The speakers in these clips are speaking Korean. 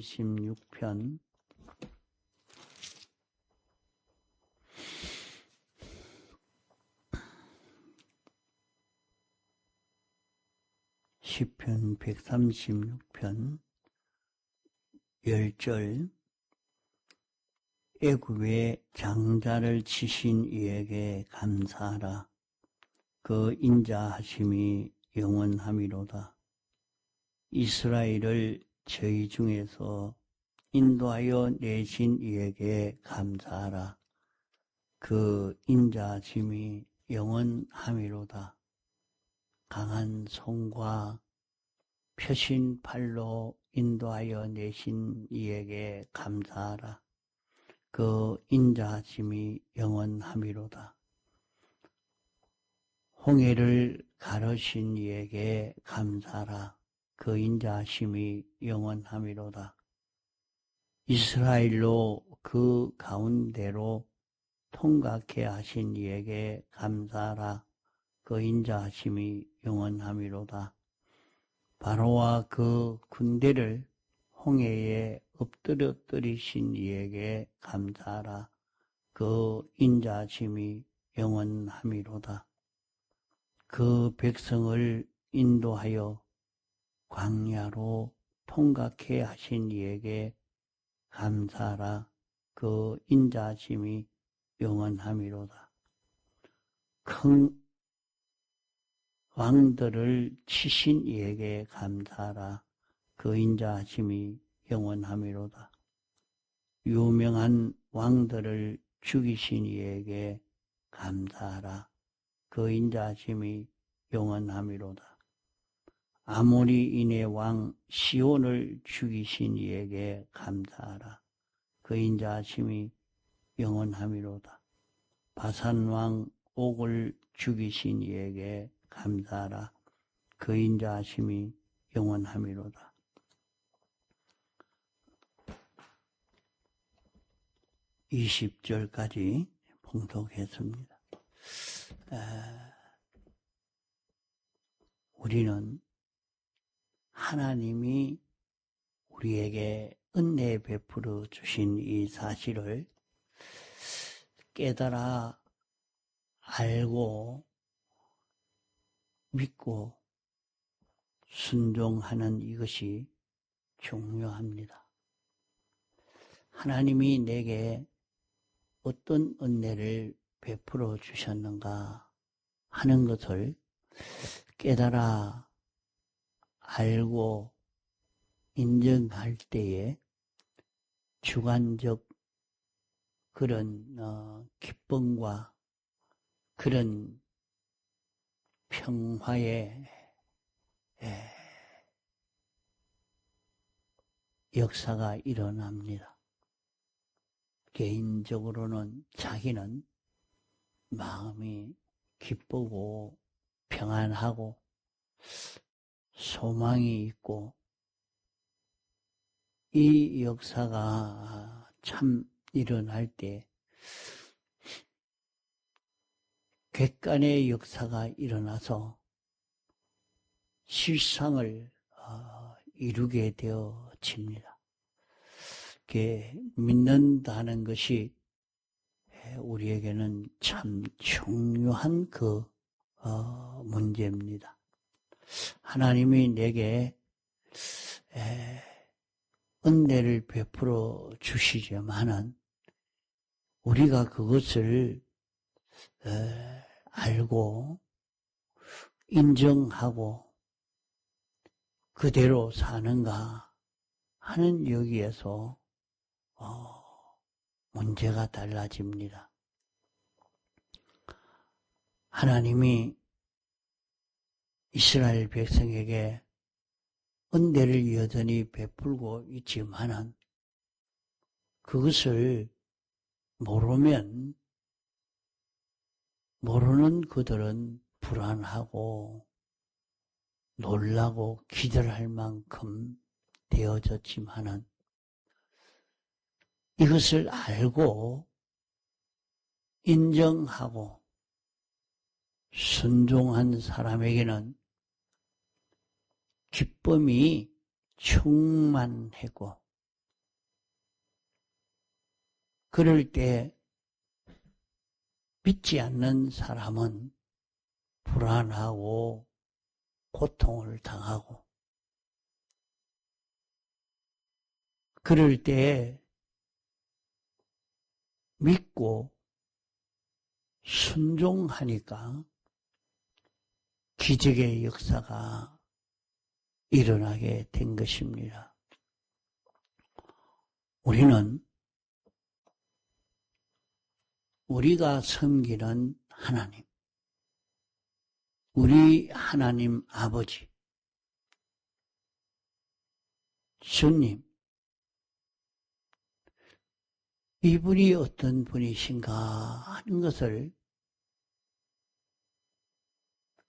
16편 시편 136편 10절 애굽의 장자를 치신 이에게 감사하라. 그 인자하심이 영원함이로다. 이스라엘을 저희 중에서 인도하여 내신 이에게 감사하라. 그 인자하심이 영원함이로다. 강한 손과 펴신 팔로 인도하여 내신 이에게 감사하라. 그 인자하심이 영원함이로다. 홍해를 가르신 이에게 감사하라. 그 인자하심이 영원함이로다. 이스라엘로 그 가운데로 통각해 하신 이에게 감사하라. 그 인자하심이 영원함이로다. 바로와 그 군대를 홍해에 엎드려뜨리신 이에게 감사하라. 그 인자하심이 영원함이로다. 그 백성을 인도하여 광야로 통각해 하신 이에게 감사하라. 그 인자하심이 영원함이로다. 큰 왕들을 치신 이에게 감사하라. 그 인자하심이 영원함이로다. 유명한 왕들을 죽이신 이에게 감사하라. 그 인자하심이 영원함이로다. 아모리인의 왕 시온을 죽이신 이에게 감사하라. 그 인자하심이 영원함이로다. 바산 왕 옥을 죽이신 이에게 감사하라. 그 인자하심이 영원함이로다. (20절까지) 봉독했습니다. 우리는 하나님이 우리에게 은혜 베풀어 주신 이 사실을 깨달아 알고 믿고 순종하는 이것이 중요합니다. 하나님이 내게 어떤 은혜를 베풀어 주셨는가 하는 것을 깨달아 알고 인정할 때에 주관적 그런 기쁨과 그런 평화의 역사가 일어납니다. 개인적으로는 자기는 마음이 기쁘고 평안하고 소망이 있고 이 역사가 참 일어날 때 객관의 역사가 일어나서 실상을 이루게 되어집니다. 믿는다는 것이 우리에게는 참 중요한 문제입니다. 하나님이 내게 은혜를 베풀어 주시지만은 우리가 그것을 알고 인정하고 그대로 사는가 하는 여기에서 문제가 달라집니다. 하나님이 이스라엘 백성에게 은혜를 여전히 베풀고 있지만은 그것을 모르면 모르는 그들은 불안하고 놀라고 기절할 만큼 되어졌지만은 이것을 알고 인정하고 순종한 사람에게는 기쁨이 충만했고 그럴 때 믿지 않는 사람은 불안하고 고통을 당하고, 그럴 때 믿고 순종하니까 기적의 역사가 일어나게 된 것입니다. 우리는 우리가 섬기는 하나님, 우리 하나님 아버지, 주님, 이분이 어떤 분이신가 하는 것을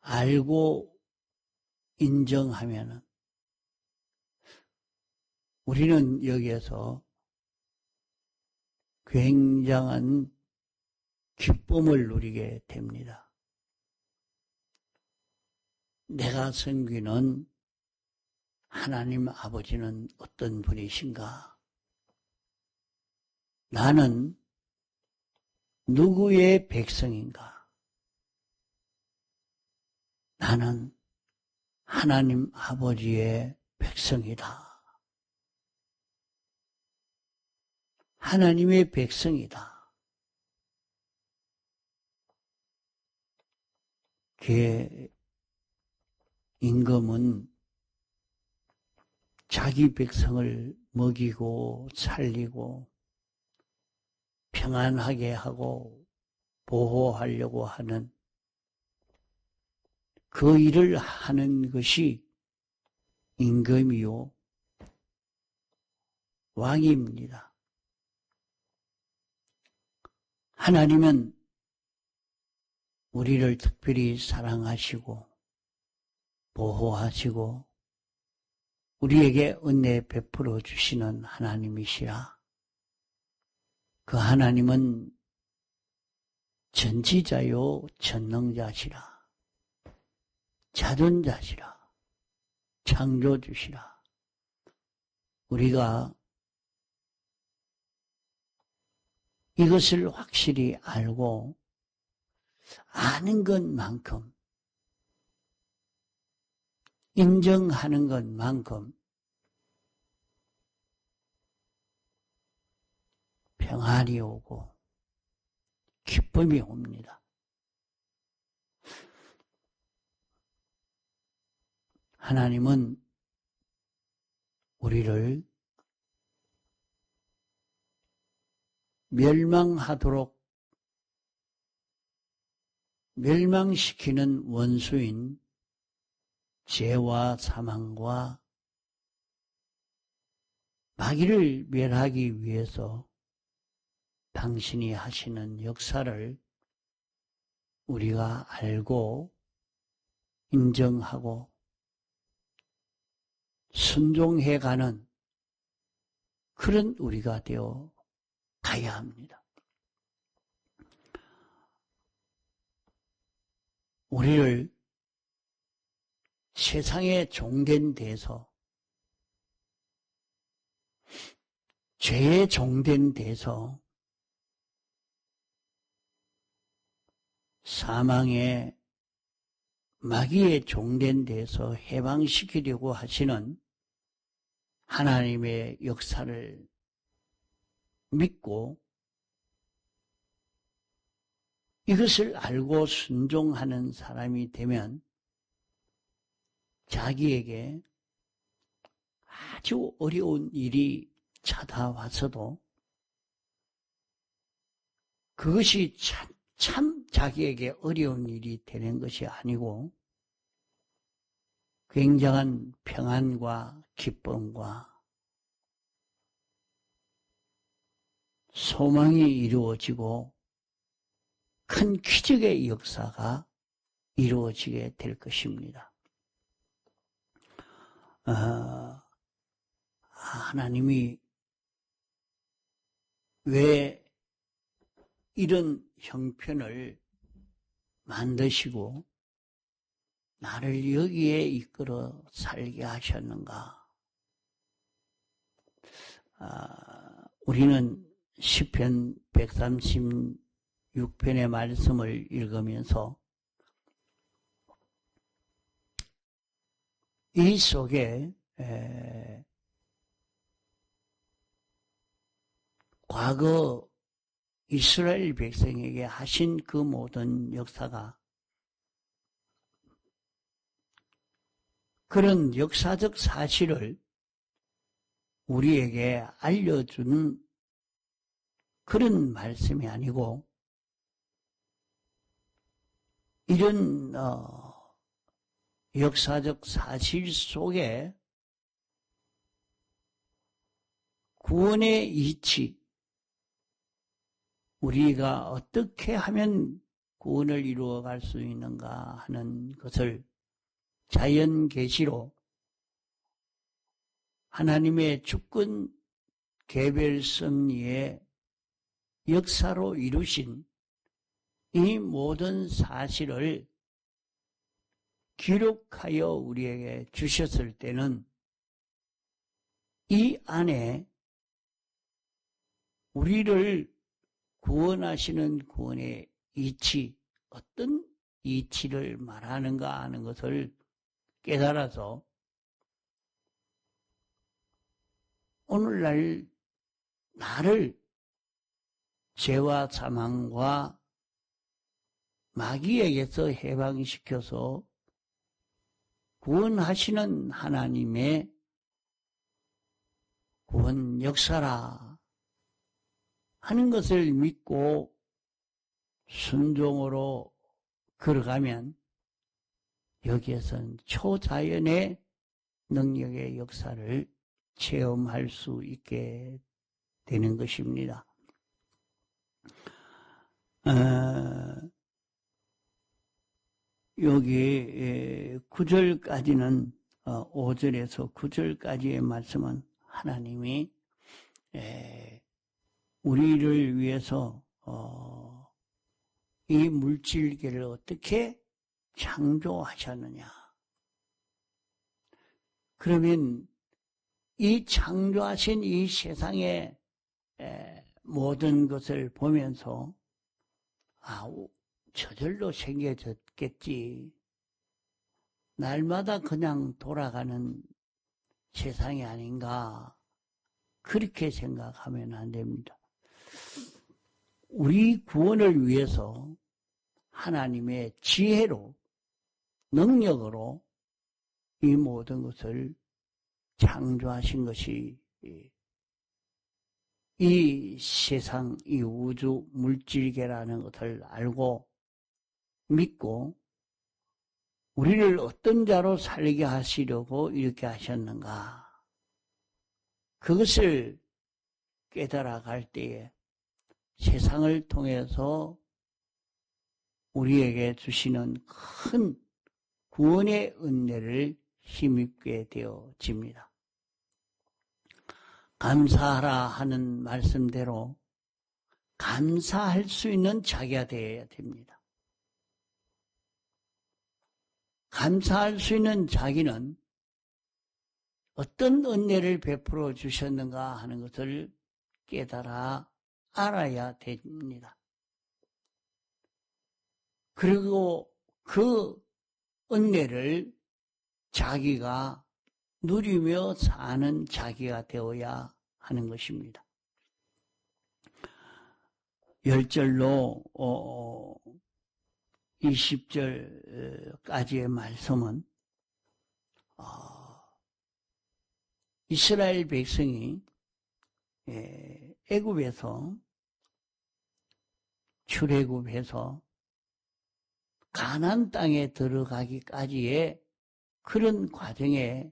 알고 인정하면 우리는 여기에서 굉장한 기쁨을 누리게 됩니다. 내가 섬기는 하나님 아버지는 어떤 분이신가? 나는 누구의 백성인가? 나는 하나님 아버지의 백성이다. 하나님의 백성이다. 임금은 자기 백성을 먹이고 살리고 평안하게 하고 보호하려고 하는 그 일을 하는 것이 임금이요 왕입니다. 하나님은 우리를 특별히 사랑하시고 보호하시고 우리에게 은혜 베풀어 주시는 하나님이시라. 그 하나님은 전지자요 전능자시라. 자존자시라. 창조주시라. 우리가 이것을 확실히 알고 아는 것만큼 인정하는 것만큼 평안이 오고 기쁨이 옵니다. 하나님은 우리를 멸망시키는 원수인 죄와 사망과 마귀를 멸하기 위해서 당신이 하시는 역사를 우리가 알고 인정하고 순종해가는 그런 우리가 되어 가야 합니다. 우리를 세상의 종된 데서, 죄의 종된 데서, 사망의 마귀의 종된 데서 해방시키려고 하시는 하나님의 역사를 믿고 이것을 알고 순종하는 사람이 되면 자기에게 아주 어려운 일이 찾아와서도 그것이 참 자기에게 어려운 일이 되는 것이 아니고 굉장한 평안과 기쁨과 소망이 이루어지고 큰 기적의 역사가 이루어지게 될 것입니다. 하나님이 왜 이런 형편을 만드시고 나를 여기에 이끌어 살게 하셨는가? 우리는 시편 136편의 말씀을 읽으면서 이 속에 과거 이스라엘 백성에게 하신 그 모든 역사가 그런 역사적 사실을 우리에게 알려주는 그런 말씀이 아니고 이런 역사적 사실 속에 구원의 이치, 우리가 어떻게 하면 구원을 이루어갈 수 있는가 하는 것을 자연 계시로 하나님의 주권 개별 섭리의 역사로 이루신 이 모든 사실을 기록하여 우리에게 주셨을 때는 이 안에 우리를 구원하시는 구원의 이치, 어떤 이치를 말하는가 하는 것을 깨달아서 오늘날 나를 죄와 사망과 마귀에게서 해방시켜서 구원하시는 하나님의 구원 역사라 하는 것을 믿고 순종으로 걸어가면 여기에서는 초자연의 능력의 역사를 체험할 수 있게 되는 것입니다. 여기 9절까지는 5절에서 9절까지의 말씀은 하나님이 우리를 위해서 이 물질계를 어떻게 창조하셨느냐. 그러면 이 창조하신 이 세상의 모든 것을 보면서 저절로 생겨졌겠지. 날마다 그냥 돌아가는 세상이 아닌가. 그렇게 생각하면 안 됩니다. 우리 구원을 위해서 하나님의 지혜로, 능력으로 이 모든 것을 창조하신 것이 이 세상, 이 우주 물질계라는 것을 알고 믿고 우리를 어떤 자로 살게 하시려고 이렇게 하셨는가. 그것을 깨달아 갈 때에 세상을 통해서 우리에게 주시는 큰 구원의 은혜를 힘입게 되어집니다. 감사하라 하는 말씀대로 감사할 수 있는 자기가 되어야 됩니다. 감사할 수 있는 자기는 어떤 은혜를 베풀어 주셨는가 하는 것을 깨달아 알아야 됩니다. 그리고 그 은혜를 자기가 누리며 사는 자기가 되어야 하는 것입니다. 10절로 20절까지의 말씀은 이스라엘 백성이 애굽에서 출애굽해서 가나안 땅에 들어가기까지의 그런 과정에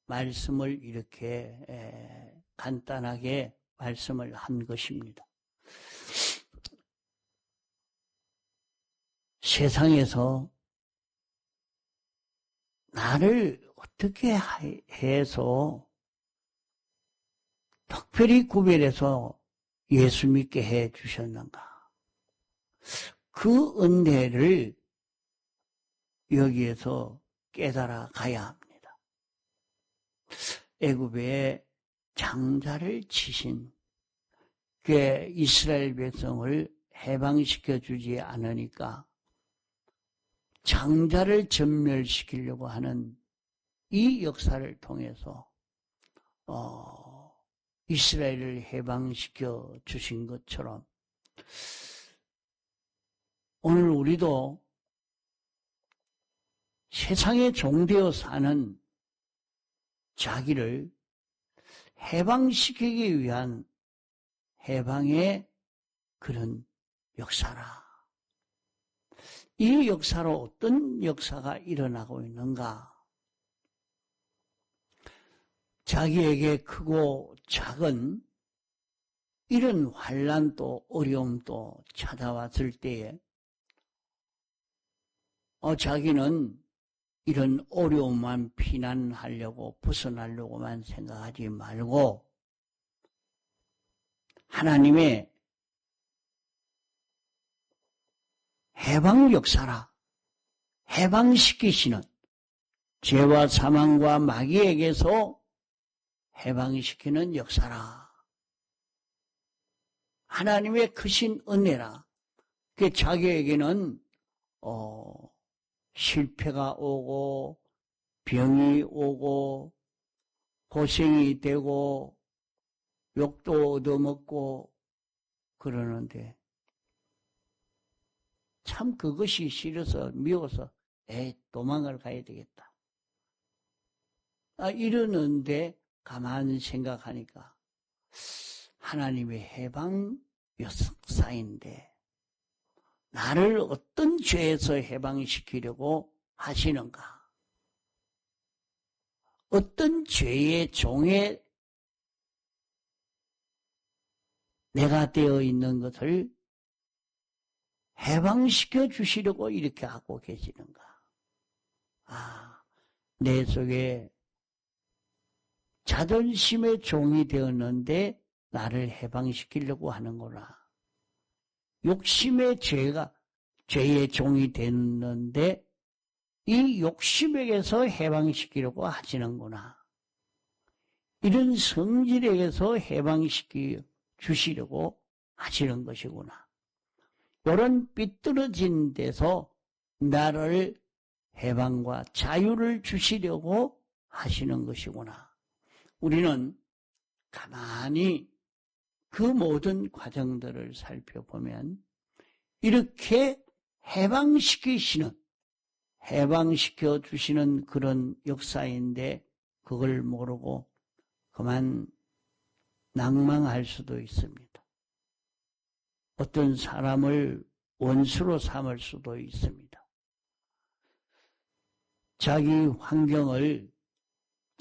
말씀을 이렇게 간단하게 말씀을 한 것입니다. 세상에서 나를 어떻게 해서 특별히 구별해서 예수 믿게 해 주셨는가? 그 은혜를 여기에서 깨달아 가야 합니다. 애굽의 장자를 치신 이스라엘 백성을 해방시켜 주지 않으니까 장자를 전멸시키려고 하는 이 역사를 통해서 이스라엘을 해방시켜 주신 것처럼 오늘 우리도 세상에 종되어 사는 자기를 해방시키기 위한 해방의 그런 역사라. 이 역사로 어떤 역사가 일어나고 있는가? 자기에게 크고 작은 이런 환난도 어려움도 찾아왔을 때에 자기는 이런 어려움만 피난하려고 벗어나려고만 생각하지 말고 하나님의 해방 역사라, 해방시키시는 죄와 사망과 마귀에게서 해방시키는 역사라. 하나님의 크신 은혜라. 그 자기에게는 실패가 오고 병이 오고 고생이 되고 욕도 얻어먹고 그러는데 참 그것이 싫어서 미워서 도망을 가야 되겠다. 이러는데 가만히 생각하니까 하나님의 해방 역사인데 나를 어떤 죄에서 해방시키려고 하시는가? 어떤 죄의 종에 내가 되어 있는 것을 해방시켜 주시려고 이렇게 하고 계시는가? 내 속에 자존심의 종이 되었는데 나를 해방시키려고 하는구나. 욕심의 죄의 종이 됐는데 이 욕심에게서 해방시키려고 하시는구나. 이런 성질에게서 해방시켜 주시려고 하시는 것이구나. 이런 삐뚤어진 데서 나를 해방과 자유를 주시려고 하시는 것이구나. 우리는 가만히 그 모든 과정들을 살펴보면 이렇게 해방시켜 주시는 그런 역사인데 그걸 모르고 그만 낭망할 수도 있습니다. 어떤 사람을 원수로 삼을 수도 있습니다. 자기 환경을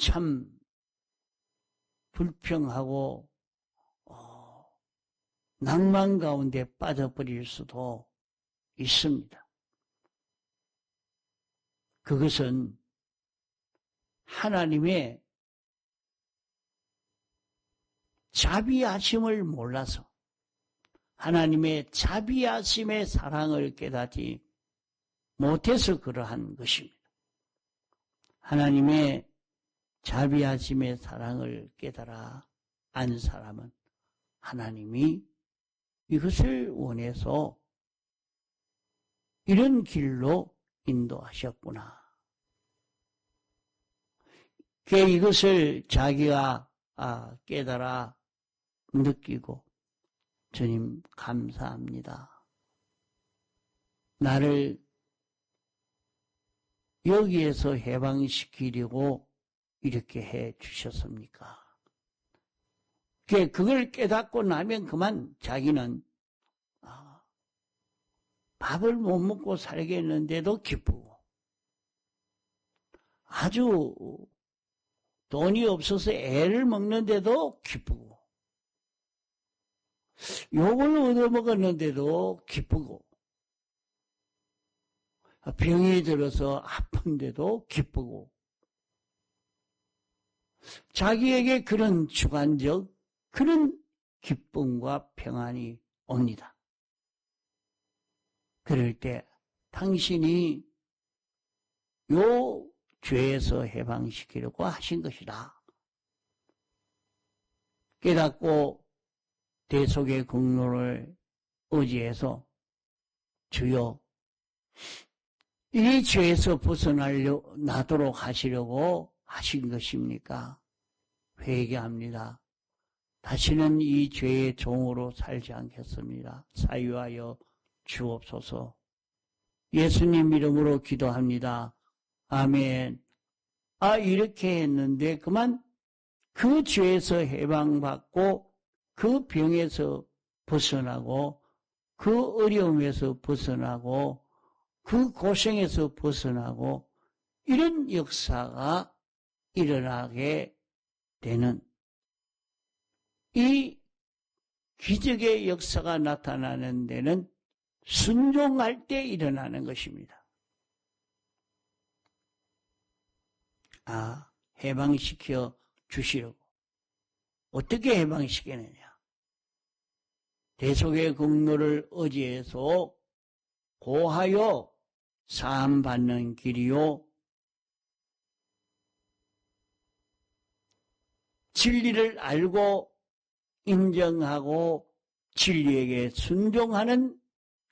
참 불평하고 낭만 가운데 빠져버릴 수도 있습니다. 그것은 하나님의 자비하심을 몰라서 하나님의 자비하심의 사랑을 깨닫지 못해서 그러한 것입니다. 하나님의 자비하심의 사랑을 깨달아 안 사람은 하나님이 이것을 원해서 이런 길로 인도하셨구나. 이것을 자기가 깨달아 느끼고 주님 감사합니다. 나를 여기에서 해방시키려고 이렇게 해 주셨습니까? 그걸 깨닫고 나면 그만 자기는 밥을 못 먹고 살겠는데도 기쁘고 아주 돈이 없어서 애를 먹는데도 기쁘고 욕을 얻어먹었는데도 기쁘고 병이 들어서 아픈데도 기쁘고 자기에게 그런 주관적 그런 기쁨과 평안이 옵니다. 그럴 때 당신이 요 죄에서 해방시키려고 하신 것이다. 깨닫고 대속의 공로를 의지해서 주여 이 죄에서 벗어나도록 하시려고 하신 것입니까? 회개합니다. 다시는 이 죄의 종으로 살지 않겠습니다. 사유하여 주옵소서. 예수님 이름으로 기도합니다. 아멘. 이렇게 했는데 그만 그 죄에서 해방받고 그 병에서 벗어나고 그 어려움에서 벗어나고 그 고생에서 벗어나고 이런 역사가 일어나게 되는 이 기적의 역사가 나타나는 데는 순종할 때 일어나는 것입니다. 해방시켜 주시려고. 어떻게 해방시키느냐? 대속의 공로를 의지해서 고하여 사함받는 길이요. 진리를 알고 인정하고 진리에게 순종하는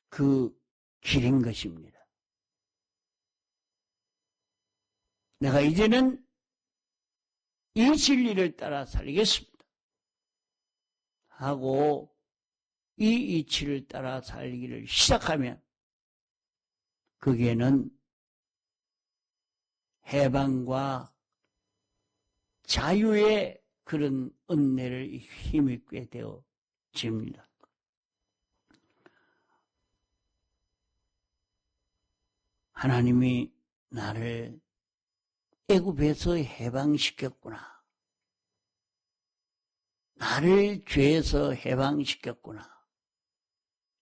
그 길인 것입니다. 내가 이제는 이 진리를 따라 살겠습니다. 하고 이 이치를 따라 살기를 시작하면 거기에는 해방과 자유의 그런 은혜를 힘입게 되어집니다. 하나님이 나를 애굽에서 해방시켰구나. 나를 죄에서 해방시켰구나.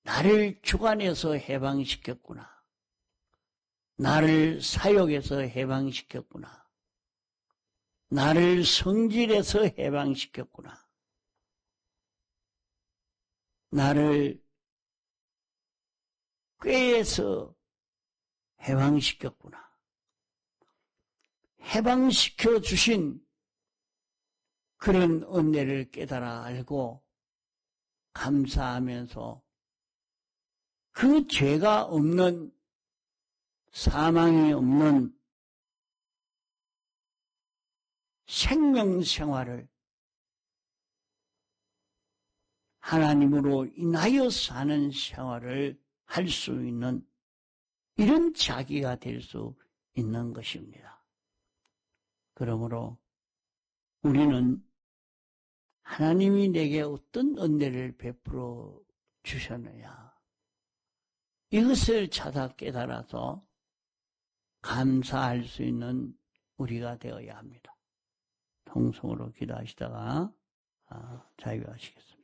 나를 주관해서 해방시켰구나. 나를 사욕에서 해방시켰구나. 나를 성질에서 해방시켰구나. 나를 꾀에서 해방시켰구나. 해방시켜 주신 그런 은혜를 깨달아 알고 감사하면서 그 죄가 없는 사망이 없는 생명생활을 하나님으로 인하여 사는 생활을 할 수 있는 이런 자기가 될 수 있는 것입니다. 그러므로 우리는 하나님이 내게 어떤 은혜를 베풀어 주셨느냐 이것을 찾아 깨달아서 감사할 수 있는 우리가 되어야 합니다. 통성으로 기도하시다가 자유하시겠습니다.